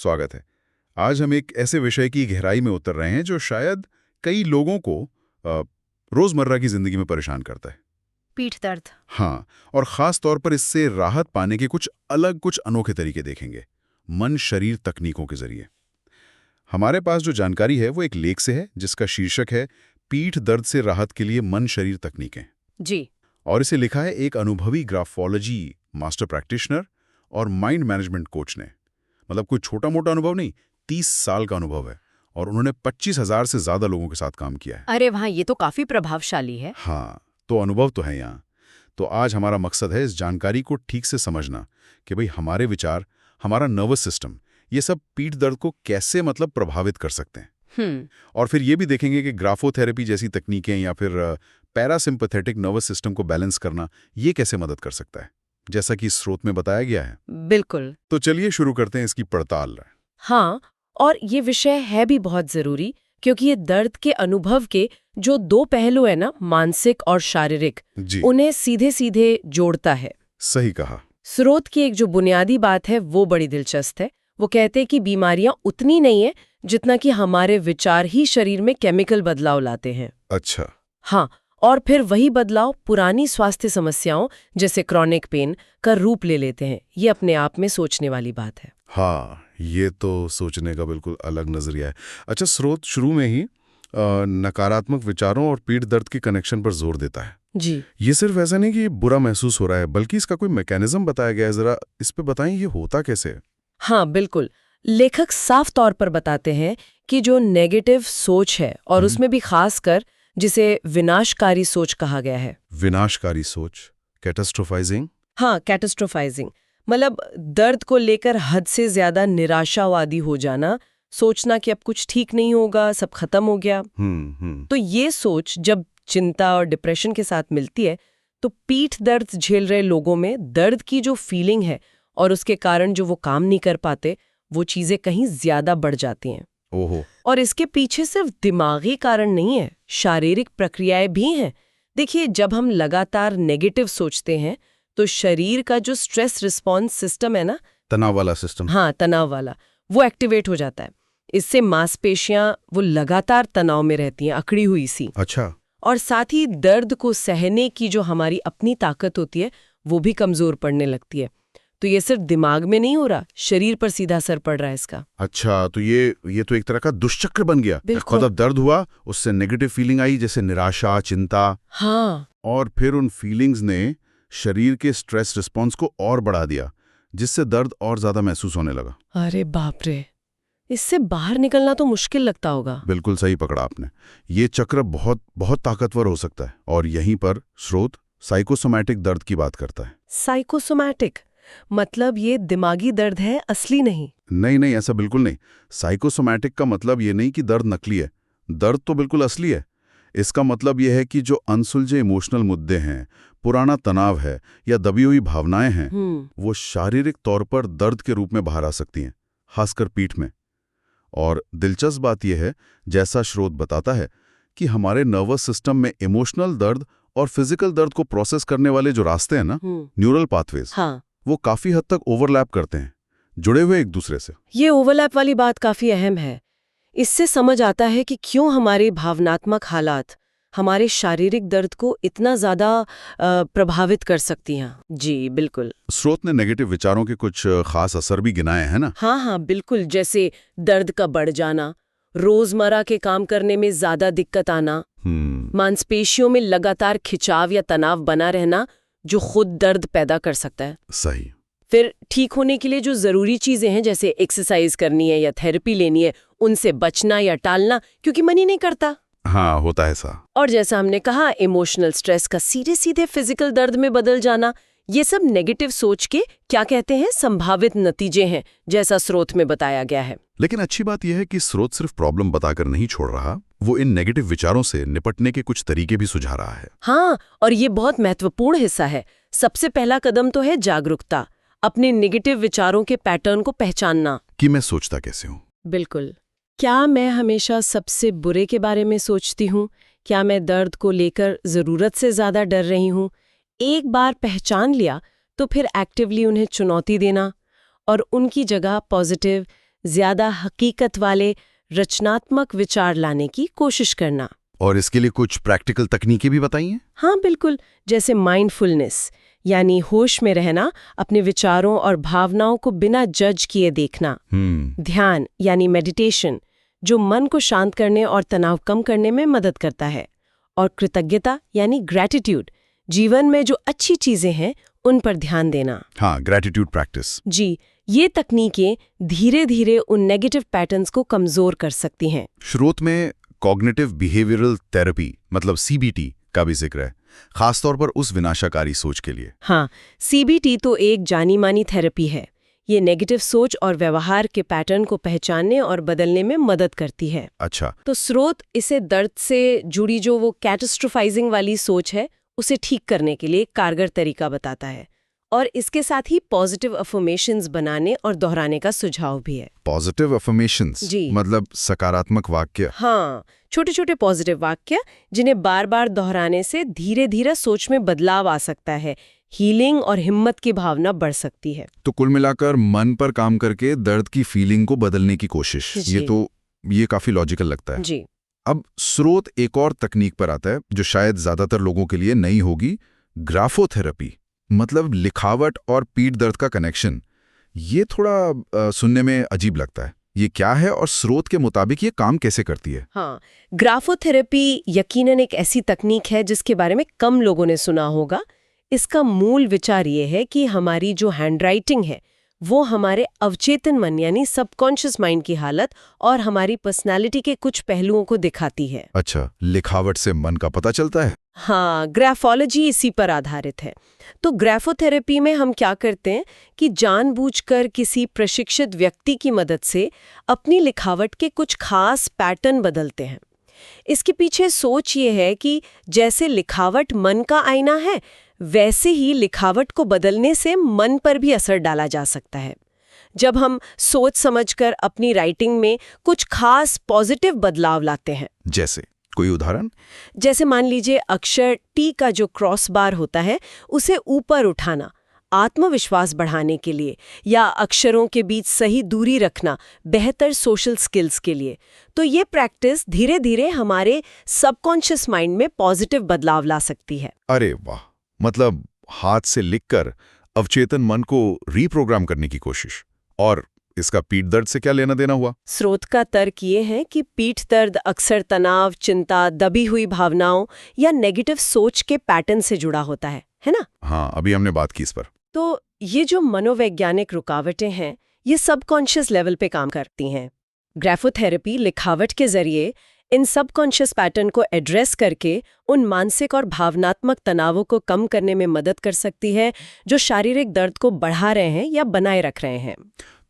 स्वागत है। आज हम एक ऐसे विषय की गहराई में उतर रहे हैं जो शायद कई लोगों को रोजमर्रा की जिंदगी में परेशान करता है। पीठ दर्द। हाँ, और खास तौर पर इससे राहत पाने के कुछ अनोखे तरीके देखेंगे, मन शरीर तकनीकों के जरिए। हमारे पास जो जानकारी है वो एक लेख से है जिसका शीर्षक है पीठ दर्द से राहत के लिए मन शरीर तकनीकें। जी। और इसे लिखा है एक अनुभवी ग्राफोलॉजी मास्टर प्रैक्टिशनर और माइंड मैनेजमेंट कोच ने। मतलब कोई छोटा मोटा अनुभव नहीं, 30 साल का अनुभव है और उन्होंने 25,000 से ज्यादा लोगों के साथ काम किया है। अरे वाह, ये तो काफी प्रभावशाली है। हाँ, तो अनुभव तो है यहाँ। तो आज हमारा मकसद है इस जानकारी को ठीक से समझना कि भाई हमारे विचार, हमारा नर्वस सिस्टम, ये सब पीठ दर्द को कैसे प्रभावित कर सकते हैं। और फिर ये भी देखेंगे कि ग्राफोथेरेपी जैसी तकनीकें या फिर पैरासिम्पैथेटिक नर्वस सिस्टम को बैलेंस करना ये कैसे मदद कर सकता है, जैसा कि इस स्रोत में बताया गया है। बिल्कुल। तो चलिए शुरू करते हैं इसकी पड़ताल। हाँ, और ये विषय है भी बहुत जरूरी क्योंकि ये दर्द के अनुभव के जो दो पहलू है ना, मानसिक और शारीरिक, उन्हें सीधे सीधे जोड़ता है। सही कहा। स्रोत की एक जो बुनियादी बात है वो बड़ी दिलचस्प है। वो कहते हैं कि बीमारियां उतनी नहीं है जितना कि हमारे विचार ही शरीर में केमिकल बदलाव लाते हैं। अच्छा। हाँ, और फिर वही बदलाव पुरानी स्वास्थ्य समस्याओं जैसे क्रॉनिक पेन का रूप ले लेते हैं। ये अपने आप में सोचने वाली बात है। हाँ, ये तो सोचने का बिल्कुल अलग नजरिया है। अच्छा, स्रोत शुरू में ही नकारात्मक विचारों और पीठ दर्द के कनेक्शन पर जोर देता है। जी। ये सिर्फ ऐसा नहीं कि बुरा महसूस हो रहा है, बल्कि इसका कोई मैकेनिज्म बताया गया है। जरा इस पे बताएं, ये होता कैसे? हाँ बिल्कुल, लेखक साफ तौर पर बताते हैं कि जो नेगेटिव सोच है और उसमें भी खासकर जिसे विनाशकारी सोच कहा गया है। विनाशकारी सोच, कैटास्ट्रोफाइजिंग। हाँ, कैटास्ट्रोफाइजिंग मतलब दर्द को लेकर हद से ज्यादा निराशावादी हो जाना, सोचना कि अब कुछ ठीक नहीं होगा, सब खत्म हो गया। तो ये सोच जब चिंता और डिप्रेशन के साथ मिलती है तो पीठ दर्द झेल रहे लोगों में दर्द की जो फीलिंग है और उसके कारण जो वो काम नहीं कर पाते, वो चीजें कहीं ज्यादा बढ़ जाती हैं। ओहो। और इसके पीछे सिर्फ दिमागी कारण नहीं है, शारीरिक प्रक्रियाएं भी हैं। देखिए, जब हम लगातार नेगेटिव सोचते हैं तो शरीर का जो स्ट्रेस रिस्पॉन्स सिस्टम है ना, तनाव वाला सिस्टम, हाँ तनाव वाला, वो एक्टिवेट हो जाता है। इससे मांसपेशियां वो लगातार तनाव में रहती हैं, अकड़ी हुई सी। अच्छा। और साथ ही दर्द को सहने की जो हमारी अपनी ताकत होती है वो भी कमजोर पड़ने लगती है। तो ये सिर्फ दिमाग में नहीं हो रहा, शरीर पर सीधा असर पड़ रहा है इसका। अच्छा, तो ये तो एक तरह का दुष्चक्र बन गया। खुद अब दर्द हुआ, उससे नेगेटिव फीलिंग आई जैसे निराशा, चिंता। हाँ। और फिर उन फीलिंग्स ने शरीर के स्ट्रेस रिस्पॉन्स को और बढ़ा दिया, जिससे दर्द और ज्यादा महसूस होने लगा। अरे बाप रे, इससे बाहर निकलना तो मुश्किल लगता होगा। बिल्कुल सही पकड़ा आपने। ये चक्र बहुत बहुत ताकतवर हो सकता है। और यहीं पर स्रोत साइकोसोमैटिक दर्द की बात करता है। साइकोसोमैटिक मतलब ये दिमागी दर्द है, असली नहीं? नहीं, ऐसा बिल्कुल नहीं। साइकोसोमैटिक का मतलब ये नहीं कि दर्द नकली है। दर्द तो बिल्कुल असली है। इसका मतलब यह है कि जो अनसुलझे इमोशनल मुद्दे हैं, पुराना तनाव है या दबी हुई भावनाएं हैं, वो शारीरिक तौर पर दर्द के रूप में बाहर आ सकती हैं, खासकर पीठ में। और दिलचस्प बात यह है, जैसा स्रोत बताता है, कि हमारे नर्वस सिस्टम में इमोशनल दर्द और फिजिकल दर्द को प्रोसेस करने वाले जो रास्ते हैं ना, न्यूरल पाथवेज, हाँ, वो काफी हद तक ओवरलैप करते हैं, जुड़े हुए एक दूसरे से। ये ओवरलैप वाली बात काफी अहम है। इससे समझ आता है कि क्यों हमारे भावनात्मक हालात हमारे शारीरिक दर्द को इतना ज्यादा प्रभावित कर सकती हैं। जी बिल्कुल। स्रोत ने नेगेटिव विचारों के कुछ खास असर भी गिनाए हैं ना? हाँ बिल्कुल, जैसे दर्द का बढ़ जाना, रोजमर्रा के काम करने में ज्यादा दिक्कत आना, मांसपेशियों में लगातार खिंचाव या तनाव बना रहना जो खुद दर्द पैदा कर सकता है। सही। फिर ठीक होने के लिए जो जरूरी चीजें हैं जैसे एक्सरसाइज करनी है या थेरेपी लेनी है, उनसे बचना या टालना क्योंकि मन ही नहीं करता। हाँ, होता है ऐसा। और जैसा हमने कहा, इमोशनल स्ट्रेस का सीधे सीधे फिजिकल दर्द में बदल जाना, ये सब नेगेटिव सोच के क्या कहते हैं, संभावित नतीजे हैं, जैसा स्रोत में बताया गया है। लेकिन अच्छी बात यह है कि स्रोत सिर्फ प्रॉब्लम बताकर नहीं छोड़ रहा, वो इन नेगेटिव विचारों से निपटने के कुछ तरीके भी सुझा रहा है। हाँ, और ये बहुत महत्वपूर्ण हिस्सा है। सबसे पहला कदम तो है जागरूकता, अपने नेगेटिव विचारों के पैटर्न को पहचानना कि मैं सोचता कैसे हूँ। बिल्कुल। क्या मैं हमेशा सबसे बुरे के बारे में सोचती हूँ? क्या मैं दर्द को लेकर जरूरत से ज्यादा डर रही हूँ? एक बार पहचान लिया तो फिर एक्टिवली उन्हें चुनौती देना और उनकी जगह पॉजिटिव, ज्यादा हकीकत वाले रचनात्मक विचार लाने की कोशिश करना। और इसके लिए कुछ प्रैक्टिकल तकनीकें भी बताई हैं? हाँ बिल्कुल, जैसे माइंडफुलनेस यानी होश में रहना, अपने विचारों और भावनाओं को बिना जज किए देखना। ध्यान यानी मेडिटेशन, जो मन को शांत करने और तनाव कम करने में मदद करता है। और कृतज्ञता यानी ग्रैटिट्यूड, जीवन में जो अच्छी चीजें हैं उन पर ध्यान देना। हाँ, ग्रैटिट्यूड प्रैक्टिस। जी, ये तकनीकें धीरे धीरे उन नेगेटिव पैटर्न्स को कमजोर कर सकती हैं। स्रोत में कॉग्निटिव बिहेवियरल थेरेपी मतलब सीबीटी का भी जिक्र है, खासतौर पर उस विनाशकारी सोच के लिए। हाँ, सीबीटी तो एक जानी मानी थेरेपी है। ये नेगेटिव सोच और व्यवहार के पैटर्न को पहचानने और बदलने में मदद करती है। अच्छा। तो स्रोत इसे दर्द से जुड़ी जो वो कैटास्ट्रोफाइजिंग वाली सोच है उसे ठीक करने के लिए कारगर तरीका बताता है, और इसके साथ ही पॉजिटिव अफर्मेशंस बनाने और दोहराने का सुझाव भी है। पॉजिटिव अफर्मेशंस जी, मतलब सकारात्मक वाक्य। हाँ, छोटे छोटे पॉजिटिव वाक्य जिन्हें बार बार दोहराने से धीरे धीरे सोच में बदलाव आ सकता है, हीलिंग और हिम्मत की भावना बढ़ सकती है। तो कुल मिलाकर मन पर काम करके दर्द की फीलिंग को बदलने की कोशिश, ये काफी लॉजिकल लगता है। जी। अब स्रोत एक और तकनीक पर आता है जो शायद ज्यादातर लोगों के लिए नई होगी, ग्राफोथेरेपी मतलब लिखावट और पीठ दर्द का कनेक्शन। ये थोड़ा सुनने में अजीब लगता है। ये क्या है और स्रोत के मुताबिक ये काम कैसे करती है? हाँ, ग्राफोथेरेपी यकीनन एक ऐसी तकनीक है जिसके बारे में कम लोगों ने सुना होगा। इसका मूल विचार ये है कि हमारी जो हैंडराइटिंग है वो हमारे अवचेतन मन यानी सबकॉन्शियस माइंड की हालत और हमारी पर्सनालिटी के कुछ पहलुओं को दिखाती है। अच्छा, लिखावट से मन का पता चलता है? हाँ, ग्राफोलॉजी इसी पर आधारित है। तो ग्राफोथेरेपी में हम क्या करते हैं कि जानबूझकर किसी प्रशिक्षित व्यक्ति की मदद से अपनी लिखावट के कुछ खास पैटर्न बदलते हैं। इसके पीछे सोच ये है कि जैसे लिखावट मन का आईना है, वैसे ही लिखावट को बदलने से मन पर भी असर डाला जा सकता है। जब हम सोच समझकर अपनी राइटिंग में कुछ खास पॉजिटिव बदलाव लाते हैं। जैसे कोई उदाहरण? जैसे मान लीजिए अक्षर टी का जो क्रॉस बार होता है उसे ऊपर उठाना आत्मविश्वास बढ़ाने के लिए, या अक्षरों के बीच सही दूरी रखना बेहतर सोशल स्किल्स के लिए। तो ये प्रैक्टिस धीरे धीरे हमारे सबकॉन्शियस माइंड में पॉजिटिव बदलाव ला सकती है। अरे वाह, मतलब हाथ से लिखकर अवचेतन मन को रीप्रोग्राम करने की कोशिश। और इसका पीठ दर्द से क्या लेना देना हुआ? स्रोत का तर्क ये है कि पीठ दर्द अक्सर तनाव, चिंता, दबी हुई भावनाओं या नेगेटिव सोच के पैटर्न से जुड़ा होता है ना? हाँ, अभी हमने बात की इस पर। तो ये जो मनोवैज्ञानिक रुकावटें हैं ये सबकॉन्शियस लेवल पे काम करती हैं। ग्राफोथेरेपी लिखावट के जरिए इन सबकॉन्शियस पैटर्न को एड्रेस करके उन मानसिक और भावनात्मक तनावों को कम करने में मदद कर सकती है जो शारीरिक दर्द को बढ़ा रहे हैं या बनाए रख रहे हैं।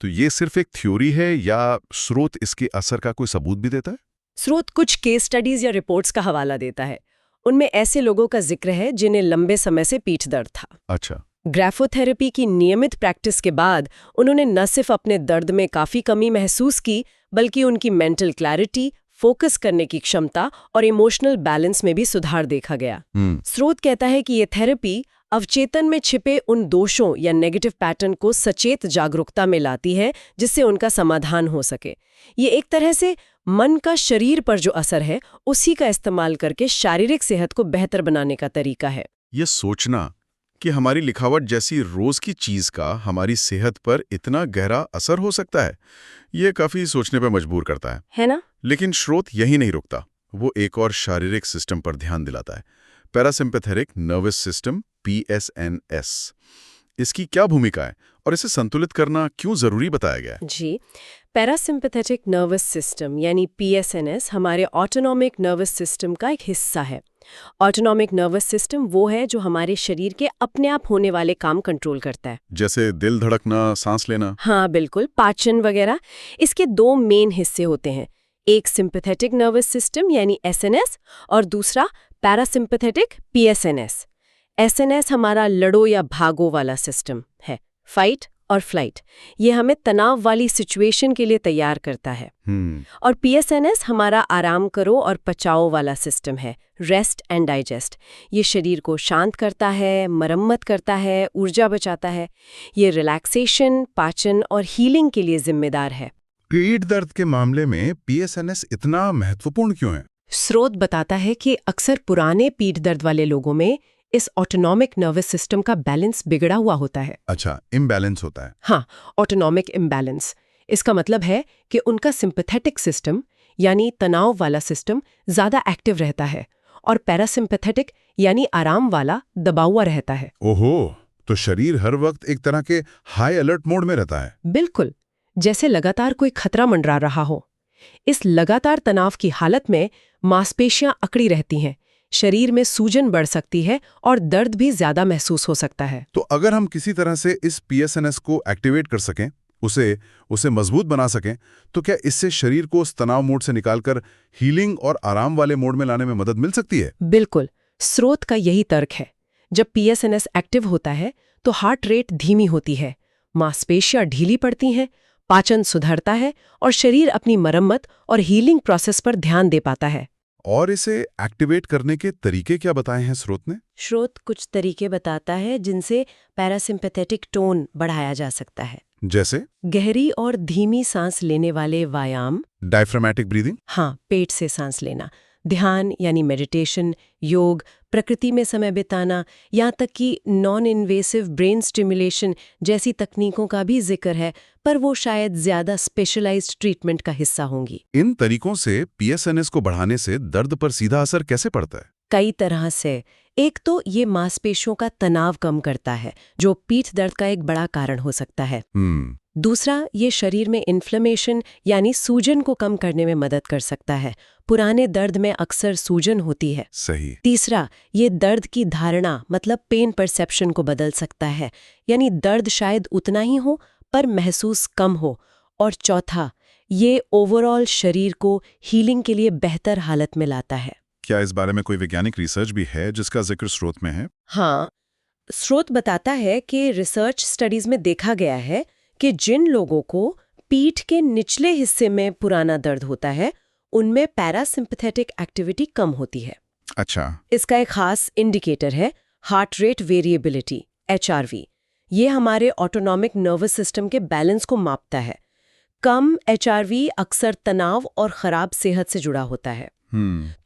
तो ये सिर्फ एक थ्योरी है या स्रोत इसके असर का कोई सबूत भी देता है? स्रोत कुछ केस स्टडीज या रिपोर्ट्स का हवाला देता है। उनमें ऐसे लोगों का जिक्र है जिन्हें लंबे समय से पीठ दर्द था। अच्छा। ग्राफोथेरेपी की नियमित प्रैक्टिस के बाद उन्होंने न सिर्फ अपने दर्द में काफी कमी महसूस की, बल्कि उनकी मेंटल क्लैरिटी, फोकस करने की क्षमता और इमोशनल बैलेंस में भी सुधार देखा गया। स्रोत कहता है कि ये थेरेपी अवचेतन में छिपे उन दोषों या नेगेटिव पैटर्न को सचेत जागरूकता में लाती है जिससे उनका समाधान हो सके। ये एक तरह से मन का शरीर पर जो असर है उसी का इस्तेमाल करके शारीरिक सेहत को बेहतर बनाने का तरीका है। ये सोचना कि हमारी लिखावट जैसी रोज की चीज का हमारी सेहत पर इतना गहरा असर हो सकता है, ये काफी सोचने पर मजबूर करता है ना? लेकिन स्रोत यही नहीं रुकता। वो एक और शारीरिक सिस्टम पर ध्यान दिलाता है, पैरासिम्पैथेटिक नर्वस सिस्टम, PSNS। इसकी क्या भूमिका है और इसे संतुलित करना क्यों जरूरी बताया गया है? जी, पैरासिम्पैथेटिक नर्वस सिस्टम यानी PSNS हमारे ऑटोनॉमिक नर्वस सिस्टम का एक हिस्सा है। ऑटोनॉमिक नर्वस सिस्टम वो है जो हमारे शरीर के अपने आप होने वाले काम कंट्रोल करता है, जैसे दिल धड़कना, सांस लेना। हाँ बिल्कुल, पाचन वगैरह। इसके दो मेन हिस्से होते हैं, एक सिंपैथेटिक नर्वस सिस्टम यानी SNS और दूसरा पैरासिम्पैथेटिक PSNS। SNS हमारा लड़ो या भागो वाला सिस्टम है, फाइट और फ्लाइट। ये हमें तनाव वाली सिचुएशन के लिए तैयार करता है। और PSNS हमारा आराम करो और पचाओ वाला सिस्टम है, रेस्ट एंड डाइजेस्ट। ये शरीर को शांत करता है, मरम्मत करता है, ऊर्जा बचाता है। ये रिलैक्सेशन, पाचन और हीलिंग के लिए जिम्मेदार है। पीठ दर्द के मामले में पीएसएनएस इतना महत्वपूर्ण क्यों है? स्रोत बताता है कि अक्सर पुराने पीठ दर्द वाले लोगों में इस ऑटोनॉमिक नर्वस सिस्टम का बैलेंस बिगड़ा हुआ होता है। अच्छा, इम्बैलेंस होता है। हाँ, ऑटोनॉमिक इम्बैलेंस। इसका मतलब है कि उनका सिंपैथेटिक सिस्टम यानी तनाव वाला सिस्टम ज्यादा एक्टिव रहता है और पैरासिम्पैथेटिक यानी आराम वाला दबा हुआ रहता है। ओहो, तो शरीर हर वक्त एक तरह के हाई अलर्ट मोड में रहता है। बिल्कुल, जैसे लगातार कोई खतरा मंडरा रहा हो। इस लगातार तनाव की हालत में मांसपेशियां अकड़ी रहती हैं, शरीर में सूजन बढ़ सकती है और दर्द भी ज्यादा महसूस हो सकता है। तो अगर हम किसी तरह से इस पीएसएनएस को एक्टिवेट कर सकें, उसे मजबूत बना सकें, तो क्या इससे शरीर को उस तनाव मोड से निकालकर हीलिंग और आराम वाले मोड में लाने में मदद मिल सकती है? बिल्कुल, स्रोत का यही तर्क है। जब पीएसएनएस एक्टिव होता है तो हार्ट रेट धीमी होती है, मांसपेशियां ढीली पड़ती हैं, पाचन सुधरता है और शरीर अपनी मरम्मत और हीलिंग प्रोसेस पर ध्यान दे पाता है। और इसे एक्टिवेट करने के तरीके क्या बताए हैं स्रोत ने? स्रोत कुछ तरीके बताता है जिनसे पैरासिम्पैथेटिक टोन बढ़ाया जा सकता है। जैसे गहरी और धीमी सांस लेने वाले व्यायाम, डायफ्रामेटिक ब्रीदिंग, हाँ, पेट से सांस लेना, ध्यान यानी मेडिटेशन, योग, प्रकृति में समय बिताना, यहाँ तक कि नॉन इन्वेसिव ब्रेन स्टिमुलेशन जैसी तकनीकों का भी जिक्र है, पर वो शायद ज्यादा स्पेशलाइज्ड ट्रीटमेंट का हिस्सा होंगी। इन तरीकों से पीएसएनएस को बढ़ाने से दर्द पर सीधा असर कैसे पड़ता है? कई तरह से। एक तो ये मांसपेशियों का तनाव कम करता है, जो पीठ दर्द का एक बड़ा कारण हो सकता है। दूसरा, ये शरीर में इन्फ्लेमेशन यानी सूजन को कम करने में मदद कर सकता है। पुराने दर्द में अक्सर सूजन होती है। सही। तीसरा, ये दर्द की धारणा मतलब पेन परसेप्शन को बदल सकता है, यानी दर्द शायद उतना ही हो पर महसूस कम हो। और चौथा, ये ओवरऑल शरीर को हीलिंग के लिए बेहतर हालत में लाता है। क्या इस बारे में कोई वैज्ञानिक रिसर्च भी है जिसका जिक्र स्रोत में है? हाँ, स्रोत बताता है कि रिसर्च स्टडीज में देखा गया है कि जिन लोगों को पीठ के निचले हिस्से में पुराना दर्द होता है, उनमें पैरासिम्पैथेटिक एक्टिविटी कम होती है। अच्छा। इसका एक खास इंडिकेटर है हार्ट रेट वेरिएबिलिटी, HRV। ये हमारे ऑटोनॉमिक नर्वस सिस्टम के बैलेंस को मापता है। कम HRV अक्सर तनाव और खराब सेहत से जुड़ा होता है।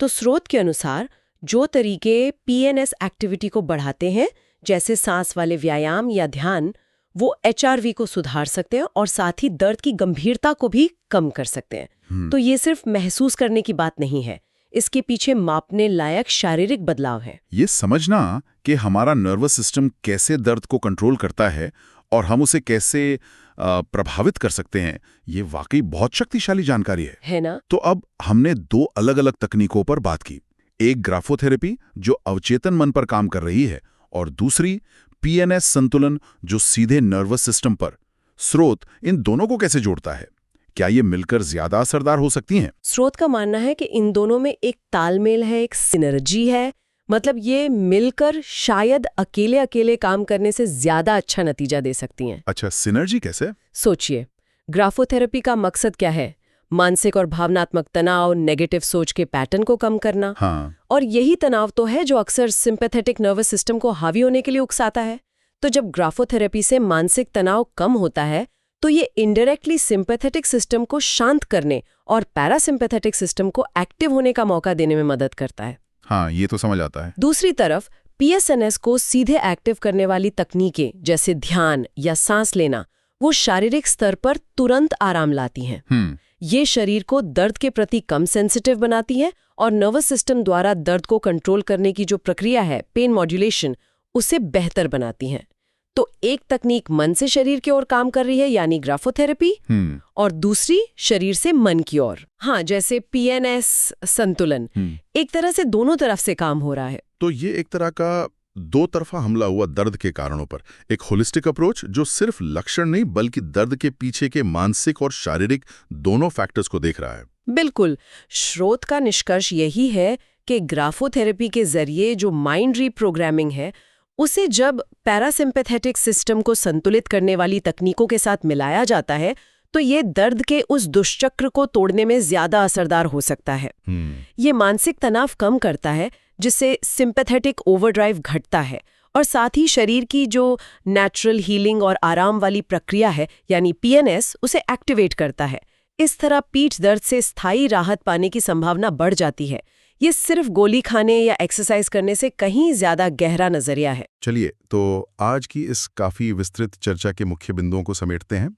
तो स्रोत के अनुसार जो तरीके PNS एक्टिविटी को बढ़ाते हैं, जैसे सांस वाले व्यायाम या ध्यान, वो HRV को सुधार सकते हैं और साथ ही दर्द की गंभीरता को भी कम कर सकते हैं। तो ये सिर्फ महसूस करने की बात नहीं है, इसके पीछे मापने लायक शारीरिक बदलाव है। ये समझना कि हमारा नर्वस सिस्टम कैसे दर्द को कंट्रोल करता है और हम उसे कैसे प्रभावित कर सकते हैं, ये वाकई बहुत शक्तिशाली जानकारी है ना? तो अब हमने दो अलग अलग तकनीकों पर बात की, एक ग्राफोथेरेपी जो अवचेतन मन पर काम कर रही है और दूसरी PNS संतुलन जो सीधे नर्वस सिस्टम पर। स्रोत इन दोनों को कैसे जोड़ता है? क्या ये मिलकर ज्यादा असरदार हो सकती हैं? स्रोत का मानना है कि इन दोनों में एक तालमेल है, एक सिनर्जी है। मतलब ये मिलकर शायद अकेले अकेले काम करने से ज्यादा अच्छा नतीजा दे सकती हैं। अच्छा, सिनर्जी कैसे? सोचिए, ग्राफोथेरेपी का मकसद क्या है? मानसिक और भावनात्मक तनाव, नेगेटिव सोच के पैटर्न को कम करना। हाँ। और यही तनाव तो है जो अक्सर सिंपैथेटिक नर्वस सिस्टम को हावी होने के लिए उकसाता है। तो जब ग्राफोथेरेपी से मानसिक तनाव कम होता है, तो ये इनडायरेक्टली सिंपैथेटिक सिस्टम को शांत करने और पैरासिम्पैथेटिक सिस्टम को एक्टिव होने का मौका देने में मदद करता है। हाँ, ये तो समझ आता है। दूसरी तरफ PSNS को सीधे एक्टिव करने वाली तकनीकें जैसे ध्यान या सांस लेना, वो शारीरिक स्तर पर तुरंत आराम लाती हैं। ये शरीर को दर्द के प्रति कम सेंसिटिव बनाती हैं और नर्वस सिस्टम द्वारा दर्द को कंट्रोल करने की जो प्रक्रिया है, पेन मॉड्यूलेशन, उसे बेहतर बनाती हैं। तो एक तकनीक मन से शरीर की ओर काम कर रही है यानी ग्राफोथेरेपी, और दूसरी शरीर से मन की ओर, हाँ, जैसे PNS संतुलन। एक तरह से दोनों तरफ से काम हो रहा है। तो ये एक तरह का दो तरफा हमला हुआ दर्द के कारणों पर एक होलिस्टिक अप्रोच जो सिर्फ लक्षण नहीं बल्कि दर्द के पीछे के मानसिक और शारीरिक दोनों फैक्टर्स को देख रहा है। बिल्कुल। स्रोत का निष्कर्ष यही है कि ग्राफोथेरेपी के जरिए जो माइंड रीप्रोग्रामिंग है, उसे जब पैरासिम्पैथेटिक सिस्टम को संतुलित करने वाली तकनीकों के साथ मिलाया जाता है, तो ये दर्द के उस दुष्चक्र को तोड़ने में ज्यादा असरदार हो सकता है। ये मानसिक तनाव कम करता है, जिससे सिंपैथेटिक ओवरड्राइव घटता है, और साथ ही शरीर की जो नेचुरल हीलिंग और आराम वाली प्रक्रिया है यानी PNS, उसे एक्टिवेट करता है। इस तरह पीठ दर्द से स्थायी राहत पाने की संभावना बढ़ जाती है। ये सिर्फ गोली खाने या एक्सरसाइज करने से कहीं ज्यादा गहरा नजरिया है। चलिए, तो आज की इस काफ़ी विस्तृत चर्चा के मुख्य बिंदुओं को समेटते हैं।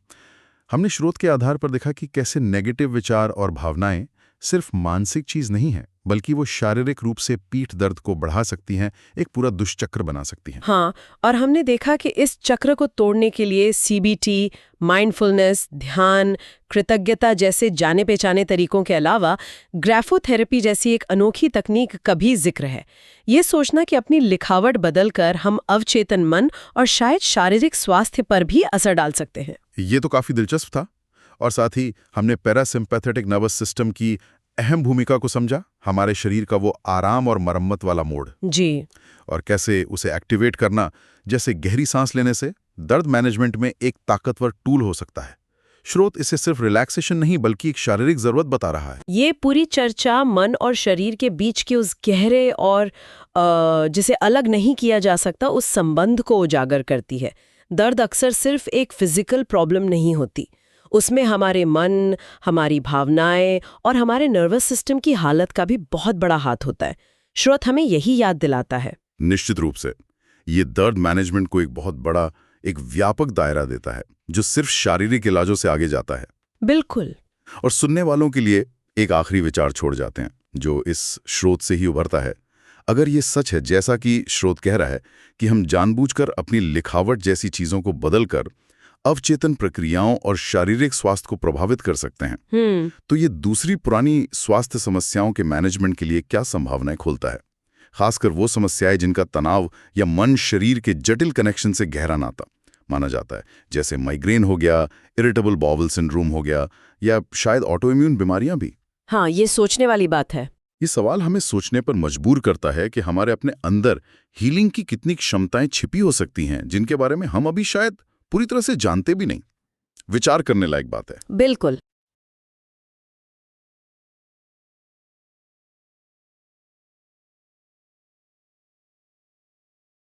हमने स्रोत के आधार पर देखा कि कैसे नेगेटिव विचार और भावनाएं सिर्फ मानसिक चीज नहीं है, बल्कि वो शारीरिक रूप से पीठ दर्द को बढ़ा सकती हैं, एक पूरा दुष्चक्र बना सकती हैं। हाँ, और हमने देखा कि इस चक्र को तोड़ने के लिए सीबीटी, माइंडफुलनेस, ध्यान, कृतज्ञता जैसे जाने पहचाने तरीकों के अलावा ग्राफोथेरेपी जैसी एक अनोखी तकनीक का भी जिक्र है। ये सोचना कि अपनी लिखावट बदलकर हम अवचेतन मन और शायद शारीरिक स्वास्थ्य पर भी असर डाल सकते हैं। ये तो काफी दिलचस्प था। और साथ ही हमने पैरासिम्पैथेटिक नर्वस सिस्टम की अहम भूमिका को समझा, हमारे शरीर का वो आराम और मरम्मत वाला मोड जी, और कैसे उसे एक्टिवेट करना, जैसे गहरी सांस लेने से दर्द मैनेजमेंट में एक ताकतवर टूल हो सकता है। स्रोत इसे सिर्फ रिलैक्सेशन नहीं बल्कि एक शारीरिक जरूरत बता रहा है। ये पूरी चर्चा मन और शरीर के बीच के उस गहरे और जिसे अलग नहीं किया जा सकता उस संबंध को उजागर करती है। दर्द अक्सर सिर्फ एक फिजिकल प्रॉब्लम नहीं होती, उसमें हमारे मन, हमारी भावनाएं और हमारे नर्वस सिस्टम की हालत का भी बहुत बड़ा हाथ होता है। स्रोत हमें यही याद दिलाता है। निश्चित रूप से ये दर्द मैनेजमेंट को एक बहुत बड़ा, एक व्यापक दायरा देता है जो सिर्फ शारीरिक इलाजों से आगे जाता है। बिल्कुल। और सुनने वालों के लिए एक आखिरी विचार छोड़ जाते हैं जो इस स्रोत से ही उभरता है। अगर ये सच है, जैसा कि स्रोत कह रहा है, कि हम जानबूझकर अपनी लिखावट जैसी चीजों को बदलकर अवचेतन प्रक्रियाओं और शारीरिक स्वास्थ्य को प्रभावित कर सकते हैं, तो ये दूसरी पुरानी स्वास्थ्य समस्याओं के मैनेजमेंट के लिए क्या संभावनाएं खोलता है, खासकर वो समस्याएं जिनका तनाव या मन शरीर के जटिल कनेक्शन से गहरा नाता माना जाता है, जैसे माइग्रेन हो गया, इरिटेबल बाउल सिंड्रोम हो गया, या शायद ऑटोइम्यून बीमारियां भी। हाँ, ये सोचने वाली बात है। ये सवाल हमें सोचने पर मजबूर करता है कि हमारे अपने अंदर हीलिंग की कितनी क्षमताएं छिपी हो सकती हैं जिनके बारे में हम अभी शायद पूरी तरह से जानते भी नहीं। विचार करने लायक बात है। बिल्कुल।